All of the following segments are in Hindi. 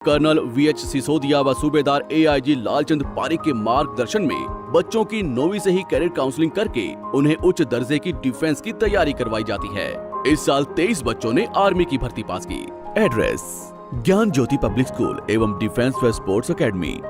कर्नल वीएच सिसोदिया व सूबेदार एआईजी लालचंद पारिक के मार्गदर्शन में बच्चों की 9वीं से ही कैरियर काउंसलिंग करके उन्हें उच्च दर्जे की डिफेंस की तैयारी करवाई जाती है। इस साल 23 बच्चों ने आर्मी की भर्ती पास की। एड्रेस ज्ञान ज्योति पब्लिक स्कूल एवं डिफेंस व sports academy,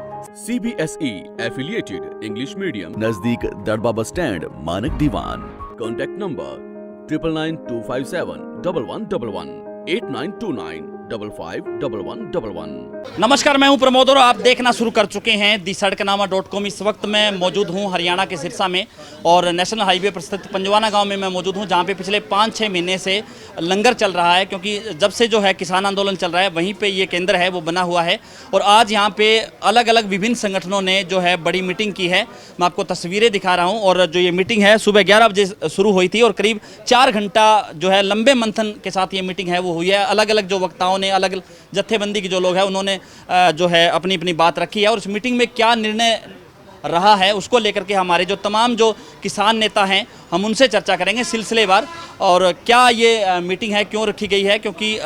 CBSE affiliated English medium, नजदीक दड़बा बस स्टैंड, मानक दीवान। Contact number 9992571111 8929551111। नमस्कार, मैं हूं प्रमोद और आप देखना शुरू कर चुके हैं दी सड़कनामा.com। इस वक्त मैं मौजूद हूं हरियाणा के सिरसा में और नेशनल हाईवे पर स्थित पंजवाना गांव में मैं मौजूद हूं, जहां पे पिछले 5-6 महीने से लंगर चल रहा है, क्योंकि जब से जो है किसान आंदोलन चल रहा है वहीं पे ये केंद्र है वो बना हुआ है। और आज यहाँ पे अलग अलग विभिन्न संगठनों ने जो है बड़ी मीटिंग की है। मैं आपको तस्वीरें दिखा रहा हूँ। और जो ये मीटिंग है सुबह 11 बजे शुरू हुई थी और करीब 4 घंटा जो है लंबे मंथन के साथ ये मीटिंग है वो हुई है। अलग अलग जो वक्ताओं ने, अलग जत्थेबंदी के जो लोग हैं उन्होंने जो है अपनी अपनी बात रखी है। और इस मीटिंग में क्या निर्णय रहा है उसको लेकर के हमारे जो तमाम जो किसान नेता हैं हम उनसे चर्चा करेंगे सिलसिलेवार। और क्या ये मीटिंग है, क्यों रखी गई है, क्योंकि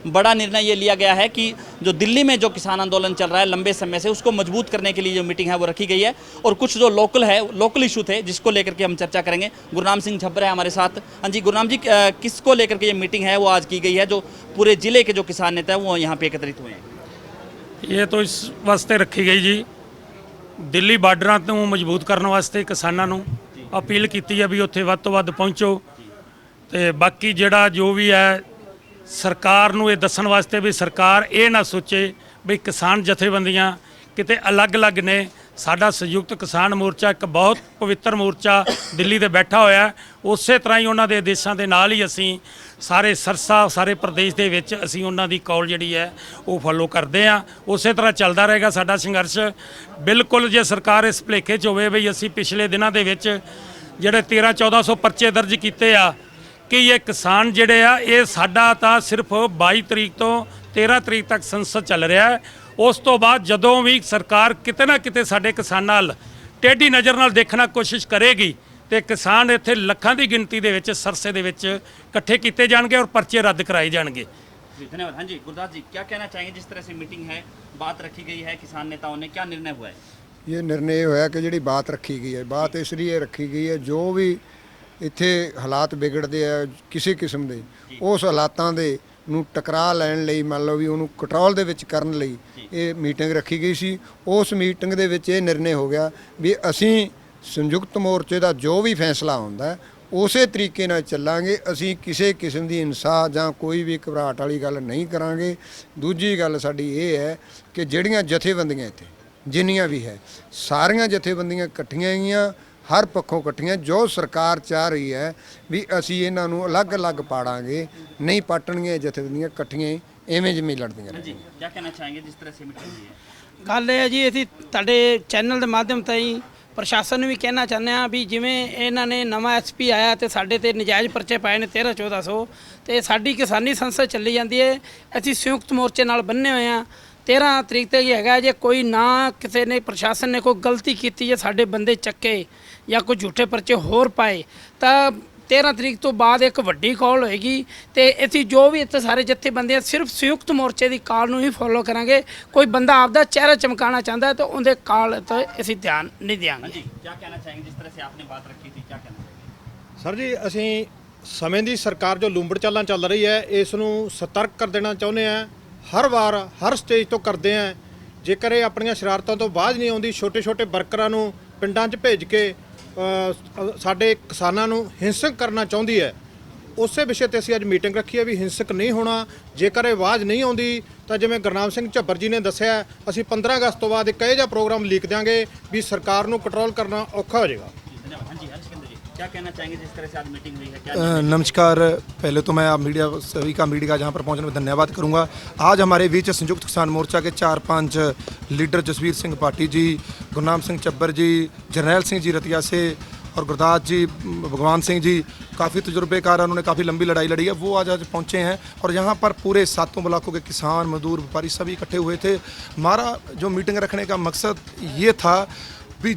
बड़ा निर्णय ये लिया गया है कि जो दिल्ली में जो किसान आंदोलन चल रहा है लंबे समय से, उसको मजबूत करने के लिए जो मीटिंग है वो रखी गई है। और कुछ जो लोकल इशू थे जिसको लेकर के हम चर्चा करेंगे। गुरनाम सिंह झब्बर है हमारे साथ। हाँ जी गुरनाम जी, किसको लेकर के ये मीटिंग है वो आज की गई है, जो पूरे ज़िले के जो किसान नेता हैं वो यहाँ पे एकत्रित हुए हैं? ये तो इस वास्ते रखी गई जी, ਦਿੱਲੀ ਬਾਰਡਰਾਂ ਤੋਂ ਮਜ਼ਬੂਤ ਕਰਨ ਵਾਸਤੇ ਕਿਸਾਨਾਂ ਨੂੰ ਅਪੀਲ ਕੀਤੀ ਹੈ ਵੀ ਉੱਥੇ ਵੱਧ ਤੋਂ ਵੱਧ ਪਹੁੰਚੋ। ਤੇ ਬਾਕੀ ਜਿਹੜਾ ਜੋ ਵੀ ਹੈ ਸਰਕਾਰ ਨੂੰ ਇਹ ਦੱਸਣ ਵਾਸਤੇ ਵੀ ਸਰਕਾਰ ਇਹ ਨਾ ਸੋਚੇ ਵੀ ਕਿਸਾਨ ਜਥੇਬੰਦੀਆਂ ਕਿਤੇ ਅਲੱਗ-ਅਲੱਗ ਨੇ। ਸਾਡਾ ਸੰਯੁਕਤ ਕਿਸਾਨ ਮੋਰਚਾ ਇੱਕ ਬਹੁਤ ਪਵਿੱਤਰ ਮੋਰਚਾ ਦਿੱਲੀ ਤੇ ਬੈਠਾ ਹੋਇਆ। ਉਸੇ ਤਰ੍ਹਾਂ ਹੀ ਉਹਨਾਂ ਦੇ ਆਦੇਸ਼ਾਂ ਦੇ ਨਾਲ ਹੀ ਅਸੀਂ ਸਾਰੇ ਸਰਸਾ ਸਾਰੇ ਪ੍ਰਦੇਸ਼ ਦੇ ਵਿੱਚ ਅਸੀਂ ਉਹਨਾਂ ਦੀ ਕੌਲ ਜਿਹੜੀ ਹੈ ਉਹ ਫੋਲੋ ਕਰਦੇ ਹਾਂ। ਉਸੇ ਤਰ੍ਹਾਂ ਚੱਲਦਾ ਰਹੇਗਾ ਸਾਡਾ ਸੰਘਰਸ਼। ਬਿਲਕੁਲ ਜੇ ਸਰਕਾਰ ਇਸ ਭੁਲੇਖੇ 'ਚ ਹੋਵੇ ਵੀ ਅਸੀਂ ਪਿਛਲੇ ਦਿਨਾਂ ਦੇ ਵਿੱਚ ਜਿਹੜੇ 1300-1400 ਪਰਚੇ ਦਰਜ ਕੀਤੇ ਆ ਕਿ ਇਹ ਕਿਸਾਨ ਜਿਹੜੇ ਆ ਇਹ ਸਾਡਾ ਤਾਂ ਸਿਰਫ 22 ਤਰੀਕ ਤੋਂ 13 ਤਰੀਕ ਤੱਕ ਸੰਸਦ ਚੱਲ ਰਿਹਾ ਹੈ। ਉਸ ਤੋਂ ਬਾਅਦ ਜਦੋਂ ਵੀ ਸਰਕਾਰ ਕਿਤੇ ਨਾ ਕਿਤੇ ਸਾਡੇ ਕਿਸਾਨਾਂ ਵੱਲ ਟੇਢੀ ਨਜ਼ਰ ਨਾਲ ਦੇਖਣਾ ਕੋਸ਼ਿਸ਼ ਕਰੇਗੀ ਤੇ ਕਿਸਾਨ ਇੱਥੇ ਲੱਖਾਂ ਦੀ ਗਿਣਤੀ ਦੇ ਵਿੱਚ ਸਰਸੇ ਦੇ ਵਿੱਚ ਇਕੱਠੇ ਕੀਤੇ ਜਾਣਗੇ और पर्चे रद्द कराए जाएंगे। धन्यवाद। हाँ जी गुरदास जी, क्या कहना चाहेंगे? जिस तरह से मीटिंग है, बात रखी गई है किसान नेताओं ने, क्या निर्णय हुआ है? ये निर्णय होया कि जी बात रखी गई है, बात इसलिए रखी गई है जो भी इत्थे हालात बिगड़ते हैं किसी किस्म के, उस हालातों के ਨੂੰ ਟਕਰਾ ਲੈਣ ਲਈ ਮੰਨ ਲਓ ਵੀ ਉਹਨੂੰ ਕੰਟਰੋਲ ਦੇ ਵਿੱਚ ਕਰਨ ਲਈ ਇਹ ਮੀਟਿੰਗ ਰੱਖੀ ਗਈ ਸੀ। ਉਸ ਮੀਟਿੰਗ ਦੇ ਵਿੱਚ ਇਹ ਨਿਰਣੇ ਹੋ ਗਿਆ ਵੀ ਅਸੀਂ ਸੰਯੁਕਤ ਮੋਰਚੇ ਦਾ ਜੋ ਵੀ ਫੈਸਲਾ ਹੁੰਦਾ ਉਸੇ ਤਰੀਕੇ ਨਾਲ ਚੱਲਾਂਗੇ। ਅਸੀਂ ਕਿਸੇ ਕਿਸਮ ਦੀ ਹਿੰਸਾ ਜਾਂ ਕੋਈ ਵੀ ਘਬਰਾਹਟ ਵਾਲੀ ਗੱਲ ਨਹੀਂ ਕਰਾਂਗੇ। ਦੂਜੀ ਗੱਲ ਸਾਡੀ ਇਹ ਹੈ ਕਿ ਜਿਹੜੀਆਂ ਜਥੇਬੰਦੀਆਂ ਇੱਥੇ ਜਿੰਨੀਆਂ ਵੀ ਹੈ ਸਾਰੀਆਂ ਜਥੇਬੰਦੀਆਂ ਇਕੱਠੀਆਂ ਗਈਆਂ, हर पक्षों इकट्ठियां। जो सरकार चाह रही है भी असी इन्हां नूं अलग-अलग पाड़ांगे, नहीं पाटणगीਆਂ जथेबंदियां इकट्ठियां इवें जिवें लड़दियां। जी क्या कहना चाहेंगे जिस तरह से मीटिंग हुई है? ਗੱਲ ਇਹ ਹੈ ਜੀ, ਅਸੀਂ ਤੁਹਾਡੇ ਚੈਨਲ ਦੇ ਮਾਧਿਅਮ ਤੋਂ ਹੀ ਪ੍ਰਸ਼ਾਸਨ ਨੂੰ ਵੀ ਕਹਿਣਾ ਚਾਹੁੰਦੇ ਹਾਂ ਵੀ ਜਿਵੇਂ ਇਹਨਾਂ ਨੇ ਨਵਾਂ SP ਆਇਆ ਤੇ ਸਾਡੇ ਤੇ ਨਜਾਇਜ਼ ਪਰਚੇ ਪਾਏ ਨੇ 13-1400 ਤੇ ਸਾਡੀ ਕਿਸਾਨੀ ਸੰਸਦ ਚੱਲੀ ਜਾਂਦੀ ਹੈ। ਅਸੀਂ ਸੰਯੁਕਤ ਮੋਰਚੇ ਨਾਲ ਬੰਨੇ ਹੋਏ ਹਾਂ। 13 ਤਰੀਕ ਤੇ ਹੀ ਹੈਗਾ ਜੇ ਕੋਈ ਨਾ ਕਿਸੇ ਨੇ ਪ੍ਰਸ਼ਾਸਨ ਨੇ ਕੋਈ ਗਲਤੀ ਕੀਤੀ ਜੇ ਸਾਡੇ ਬੰਦੇ ਚੱਕੇ ਜਾਂ ਕੋਈ ਝੂਠੇ ਪਰਚੇ ਹੋਰ ਪਾਏ ਤਾਂ 13 ਤਰੀਕ ਤੋਂ ਬਾਅਦ ਇੱਕ ਵੱਡੀ ਕਾਲ ਹੋਏਗੀ ਤੇ ਅਸੀਂ ਜੋ ਵੀ ਇੱਥੇ ਸਾਰੇ ਜਥੇਬੰਦੀਆਂ ਸਿਰਫ ਸੰਯੁਕਤ ਮੋਰਚੇ ਦੀ ਕਾਲ ਨੂੰ ਹੀ ਫੋਲੋ ਕਰਾਂਗੇ। ਕੋਈ ਬੰਦਾ ਆਪਦਾ ਚਿਹਰਾ ਚਮਕਾਉਣਾ ਚਾਹੁੰਦਾ ਹੈ ਤਾਂ ਉਹਦੇ ਕਾਲ ਤੇ ਅਸੀਂ ਧਿਆਨ ਨਹੀਂ ਦਿਆਂਗੇ। जी क्या कहना चाहेंगे जिस तरह से आपने बात रखी थी, क्या कहना चाहेंगे? ਸਰ ਜੀ, ਅਸੀਂ ਸਮੇਂ ਦੀ ਸਰਕਾਰ ਜੋ ਲੁੰਬੜ ਚਾਲਾਂ ਚੱਲ ਰਹੀ ਹੈ ਇਸ ਨੂੰ ਸਤਰਕ ਕਰ ਦੇਣਾ ਚਾਹੁੰਦੇ ਹਾਂ। ਹਰ ਵਾਰ ਹਰ ਸਟੇਜ ਤੋਂ ਕਰਦੇ ਹਾਂ। ਜੇਕਰ ਇਹ ਆਪਣੀਆਂ ਸ਼ਰਾਰਤਾਂ ਤੋਂ ਬਾਅਦ ਨਹੀਂ ਆਉਂਦੀ, ਛੋਟੇ ਛੋਟੇ ਵਰਕਰਾਂ ਨੂੰ ਪਿੰਡਾਂ 'ਚ ਭੇਜ ਕੇ ਸਾਡੇ ਕਿਸਾਨਾਂ ਨੂੰ ਹਿੰਸਕ ਕਰਨਾ ਚਾਹੁੰਦੀ ਹੈ, ਉਸੇ ਵਿਸ਼ੇ ਤੇ ਅਸੀਂ ਅੱਜ ਮੀਟਿੰਗ ਰੱਖੀ ਹੈ ਵੀ ਹਿੰਸਕ ਨਹੀਂ ਹੋਣਾ। ਜੇਕਰ ਇਹ ਆਵਾਜ਼ ਨਹੀਂ ਆਉਂਦੀ ਤਾਂ ਜਿਵੇਂ ਗੁਰਨਾਮ ਸਿੰਘ ਝੱਬਰ ਜੀ ਨੇ ਦੱਸਿਆ, ਅਸੀਂ 15 ਅਗਸਤ ਤੋਂ ਬਾਅਦ ਇੱਕ ਇਹੋ ਜਿਹਾ ਪ੍ਰੋਗਰਾਮ ਲੀਕ ਦਿਆਂਗੇ ਵੀ ਸਰਕਾਰ ਨੂੰ ਕੰਟਰੋਲ ਕਰਨਾ ਔਖਾ ਹੋ ਜਾਏਗਾ। धन्यवाद। हाँ जी हर्षचंद्र जी, क्या कहना चाहेंगे जिस तरह से आज मीटिंग हुई है? क्या नमस्कार। पहले तो मैं आप मीडिया सभी का मीडिया का जहाँ पर पहुँचने में धन्यवाद करूँगा। आज हमारे बीच संयुक्त किसान मोर्चा के 4-5 लीडर जसवीर सिंह पाटी जी, गुरनाम सिंह चब्बर जी, जरनैल सिंह जी रतिया से और गुरदास जी, भगवान सिंह जी, काफ़ी तजुर्बेकार, उन्होंने काफ़ी लंबी लड़ाई लड़ी है, वो आज पहुँचे हैं। और यहाँ पर पूरे 7 ब्लॉकों के किसान, मजदूर, व्यापारी सभी इकट्ठे हुए थे। हमारा जो मीटिंग रखने का मकसद ये था भी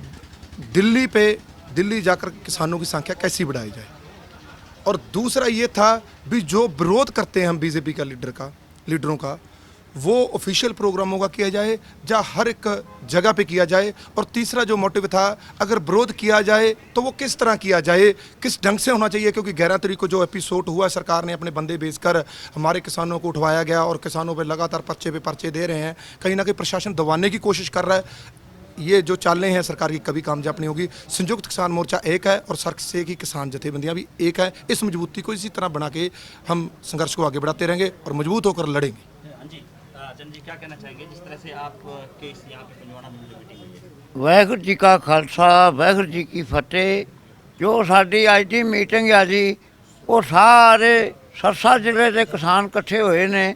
दिल्ली जाकर किसानों की संख्या कैसी बढ़ाई जाए, और दूसरा ये था भी जो विरोध करते हैं हम बीजेपी का लीडरों का वो ऑफिशियल प्रोग्रामों का किया जाए या हर एक जगह पे किया जाए। और तीसरा जो मोटिव था, अगर विरोध किया जाए तो वो किस तरह किया जाए, किस ढंग से होना चाहिए, क्योंकि 11 तारीख को जो एपिसोड हुआ, सरकार ने अपने बंदे भेजकर हमारे किसानों को उठवाया गया और किसानों पर लगातार पर्चे पे पर्चे दे रहे हैं। कहीं ना कहीं प्रशासन दबाने की कोशिश कर रहा है। ये जो चालें हैं सरकार की कभी कामयाब नहीं होगी। संयुक्त किसान मोर्चा एक है और सरसे की किसान जथेबंदियां भी एक है। इस मजबूती को इसी तरह बना के हम संघर्ष को आगे बढ़ाते रहेंगे और मजबूत होकर लड़ेंगे। हाँ जी, चंद जी क्या कहना चाहेंगे जिस तरह से आप के इस यहाँ पे पंजवाना में जो मीटिंग हुई है? ਵਾਹਿਗੁਰੂ ਜੀ ਕਾ ਖਾਲਸਾ ਵਾਹਿਗੁਰੂ ਜੀ ਕੀ ਫਤਿਹ। ਜੋ ਸਾਡੀ ਅੱਜ ਦੀ ਮੀਟਿੰਗ ਆ ਜੀ, ਉਹ ਸਾਰੇ ਸਰਸਾ ਜ਼ਿਲ੍ਹੇ ਦੇ ਕਿਸਾਨ ਇਕੱਠੇ ਹੋਏ ਨੇ।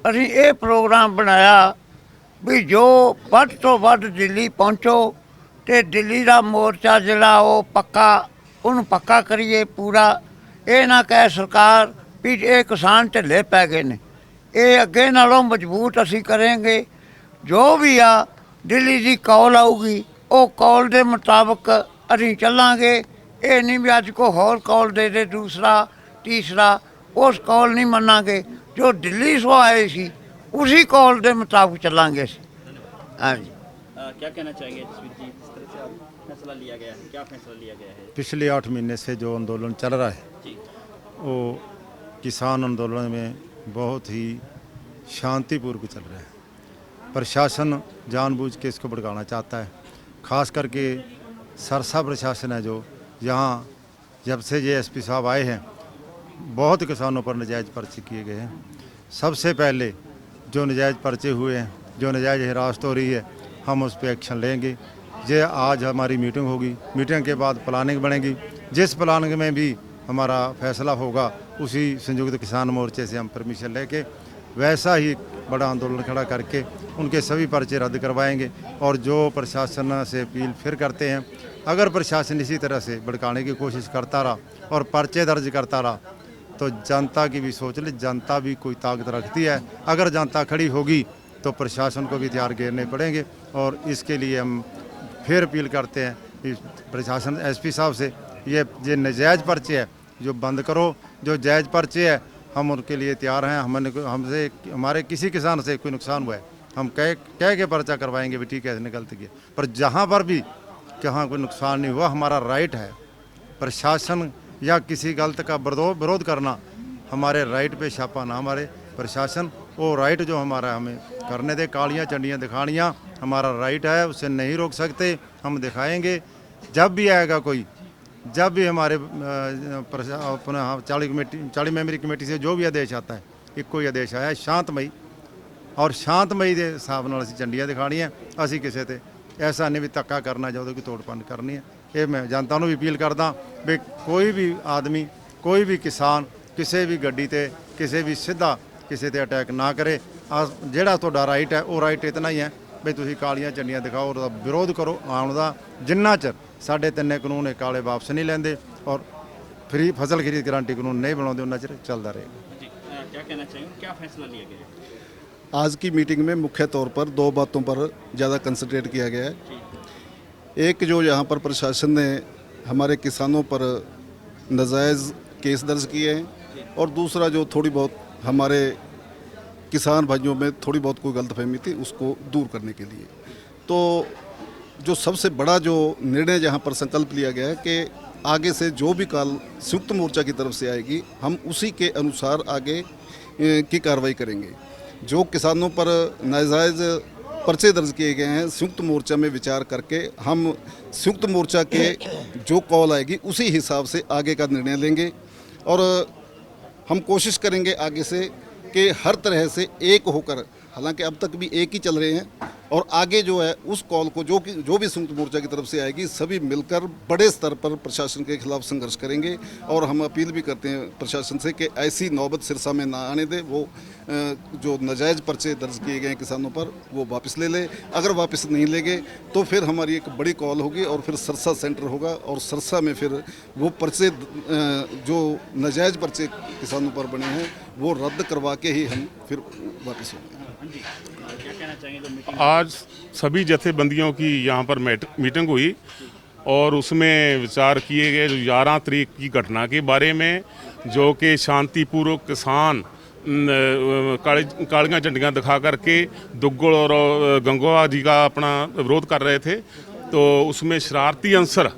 ਅਸੀਂ ਇਹ ਪ੍ਰੋਗਰਾਮ ਬਣਾਇਆ ਵੀ ਜੋ ਵੱਧ ਤੋਂ ਵੱਧ ਦਿੱਲੀ ਪਹੁੰਚੋ ਤੇ ਦਿੱਲੀ ਦਾ ਮੋਰਚਾ ਜਿਹੜਾ ਉਹ ਪੱਕਾ, ਉਹਨੂੰ ਪੱਕਾ ਕਰੀਏ ਪੂਰਾ। ਇਹ ਨਾ ਕਹੇ ਸਰਕਾਰ ਵੀ ਇਹ ਕਿਸਾਨ ਢਿੱਲੇ ਪੈ ਗਏ ਨੇ। ਇਹ ਅੱਗੇ ਨਾਲੋਂ ਮਜ਼ਬੂਤ ਅਸੀਂ ਕਰਾਂਗੇ। ਜੋ ਵੀ ਆ ਦਿੱਲੀ ਦੀ ਕੌਲ ਆਊਗੀ, ਉਹ ਕੌਲ ਦੇ ਮੁਤਾਬਕ ਅਸੀਂ ਚੱਲਾਂਗੇ। ਇਹ ਨਹੀਂ ਵੀ ਅੱਜ ਕੋ ਹੋਰ ਕੌਲ ਦੇ ਦੇ ਦੂਸਰਾ ਤੀਸਰਾ, ਉਸ ਕੌਲ ਨਹੀਂ ਮੰਨਾਂਗੇ। ਜੋ ਦਿੱਲੀ ਸੋ ਆਏ ਸੀ उसी कॉल के मुताबिक चलांगे। हाँ जी, क्या कहना चाहेंगे जसवीर जी, जिस तरह से आप फैसला लिया गया है, क्या फैसला लिया गया है? पिछले 8 महीने से जो आंदोलन चल रहा है जी, वो किसान आंदोलन में बहुत ही शांतिपूर्वक चल रहा है। प्रशासन जानबूझ के इसको भड़काना चाहता है। खास करके सरसा प्रशासन है जो यहाँ जब से ये एसपी साहब आए हैं, बहुत किसानों पर नाजायज़ पर्चे किए गए हैं। सबसे पहले जो नजायज़ पर्चे हुए हैं, जो नजायज़ हिरासत हो रही है, हम उस पर एक्शन लेंगे। ये आज हमारी मीटिंग होगी, मीटिंग के बाद प्लानिंग बनेगी। जिस प्लानिंग में भी हमारा फैसला होगा उसी संयुक्त किसान मोर्चे से हम परमिशन लेके वैसा ही बड़ा आंदोलन खड़ा करके उनके सभी पर्चे रद्द करवाएंगे। और जो प्रशासन से अपील फिर करते हैं, अगर प्रशासन इसी तरह से भड़काने की कोशिश करता रहा और पर्चे दर्ज करता रहा तो जनता की भी सोच ले, जनता भी कोई ताकत रखती है। अगर जनता खड़ी होगी तो प्रशासन को भी हथियार घेरने पड़ेंगे। और इसके लिए हम फिर अपील करते हैं प्रशासन एसपी साहब से, ये नाजायज़ पर्चे है जो बंद करो। जो जायज़ पर्चे है हम उनके लिए तैयार हैं। हमसे हमारे किसी किसान से कोई नुकसान हुआ है, हम कह के पर्चा करवाएंगे भी ठीक है इसने गलत किया। पर जहाँ पर भी कहाँ कोई नुकसान नहीं हुआ, हमारा राइट है। प्रशासन या किसी गलत का विरोध करना हमारे राइट पे छापा ना मारे। प्रशासन वो राइट जो हमारा हमें करने दे। कालियाँ चंडियाँ दिखानियाँ हमारा राइट है, उसे नहीं रोक सकते, हम दिखाएंगे। जब भी आएगा कोई, जब भी हमारे अपना 40 मेंबरी कमेटी से जो भी आदेश आता है, एक कोई आदेश आया शांतमई और शांतमई के हिसाब नाल असीं चंडियाँ दिखानियाँ। असीं किसी ते ऐसा नहीं भी धक्का करना ਜਾਂ ਉਹਦੀ ਤੋੜ ਭੰਨ ਕਰਨੀ ਹੈ। ਇਹ ਮੈਂ ਜਨਤਾ ਨੂੰ ਵੀ ਅਪੀਲ ਕਰਦਾ ਵੀ ਕੋਈ ਵੀ ਆਦਮੀ, ਕੋਈ ਵੀ ਕਿਸਾਨ ਕਿਸੇ ਵੀ ਗੱਡੀ ਤੇ ਕਿਸੇ ਵੀ ਸਿੱਧਾ ਕਿਸੇ ਤੇ ਅਟੈਕ ਨਾ ਕਰੇ। ਜਿਹੜਾ ਤੁਹਾਡਾ ਰਾਈਟ ਹੈ ਉਹ ਰਾਈਟ ਇਤਨਾ ਹੀ ਹੈ ਵੀ ਤੁਸੀਂ ਕਾਲੀਆਂ ਝੰਡੀਆਂ ਦਿਖਾਓ, ਉਹਦਾ ਵਿਰੋਧ ਕਰੋ। ਆਉਣ ਦਾ ਜਿੰਨਾ ਚਿਰ ਸਾਡੇ ਤਿੰਨੇ ਕਾਨੂੰਨ ਇਹ ਕਾਲੇ ਵਾਪਸ ਨਹੀਂ ਲੈਂਦੇ ਔਰ फ्री फसल खरीद गारंटी कानून नहीं बनाते उन्ना चिर चलता रहेगा। क्या कहना चाहिए, क्या फैसला लिया गया है? आज की मीटिंग में मुख्य तौर पर 2 बातों पर ज़्यादा कंसंट्रेट किया गया है। एक, जो यहाँ पर प्रशासन ने हमारे किसानों पर नाजायज़ केस दर्ज किए हैं, और दूसरा जो थोड़ी बहुत हमारे किसान भाइयों में थोड़ी बहुत कोई गलतफहमी थी उसको दूर करने के लिए। तो जो सबसे बड़ा जो निर्णय यहाँ पर संकल्प लिया गया है कि आगे से जो भी कॉल संयुक्त मोर्चा की तरफ से आएगी हम उसी के अनुसार आगे की कार्रवाई करेंगे। जो किसानों पर नाजायज़ पर्चे दर्ज किए गए हैं, संयुक्त मोर्चा में विचार करके हम संयुक्त मोर्चा के जो कॉल आएगी उसी हिसाब से आगे का निर्णय लेंगे। और हम कोशिश करेंगे आगे से कि हर तरह से एक होकर, हालांकि अब तक भी एक ही चल रहे हैं, और आगे जो है उस कॉल को जो भी संयुक्त मोर्चा की तरफ से आएगी सभी मिलकर बड़े स्तर पर प्रशासन के खिलाफ संघर्ष करेंगे। और हम अपील भी करते हैं प्रशासन से कि ऐसी नौबत सिरसा में ना आने दे। वो जो नाजायज़ पर्चे दर्ज किए गए हैं किसानों पर वो वापस ले ले। अगर वापस नहीं लेंगे तो फिर हमारी एक बड़ी कॉल होगी और फिर सरसा सेंटर होगा, और सरसा में फिर वो पर्चे जो नाजायज़ पर्चे किसानों पर बने हैं वो रद्द करवा के ही हम फिर वापस होंगे। आज सभी जथेबंदियों की यहाँ पर मीटिंग हुई और उसमें विचार किए गए जो 11 तारीख की घटना के बारे में, जो कि शांतिपूर्वक किसान कालियाँ झंडियाँ दिखा करके दुग्गल और गंगोहा जी का अपना विरोध कर रहे थे। तो उसमें शरारती अंसर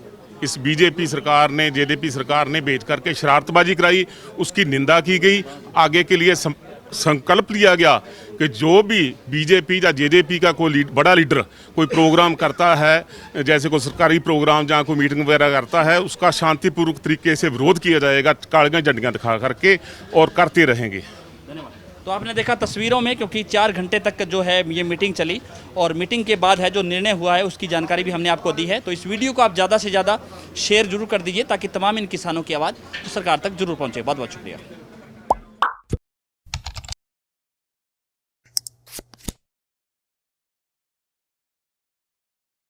इस बीजेपी सरकार ने, जेजेपी सरकार ने भेज करके शरारतबाजी कराई, उसकी निंदा की गई। आगे के लिए संकल्प लिया गया कि जो भी बीजेपी या जेजेपी का कोई बड़ा लीडर कोई प्रोग्राम करता है, जैसे कोई सरकारी प्रोग्राम जहाँ कोई मीटिंग वगैरह करता है, उसका शांतिपूर्वक तरीके से विरोध किया जाएगा, कालियाँ झंडियाँ दिखा करके, और करते रहेंगे। तो आपने देखा तस्वीरों में, क्योंकि 4 घंटे तक जो है ये मीटिंग चली, और मीटिंग के बाद है जो निर्णय हुआ है उसकी जानकारी भी हमने आपको दी है। तो इस वीडियो को आप ज़्यादा से ज़्यादा शेयर जरूर कर दीजिए ताकि तमाम इन किसानों की आवाज़ सरकार तक जरूर पहुँचे। बहुत बहुत शुक्रिया।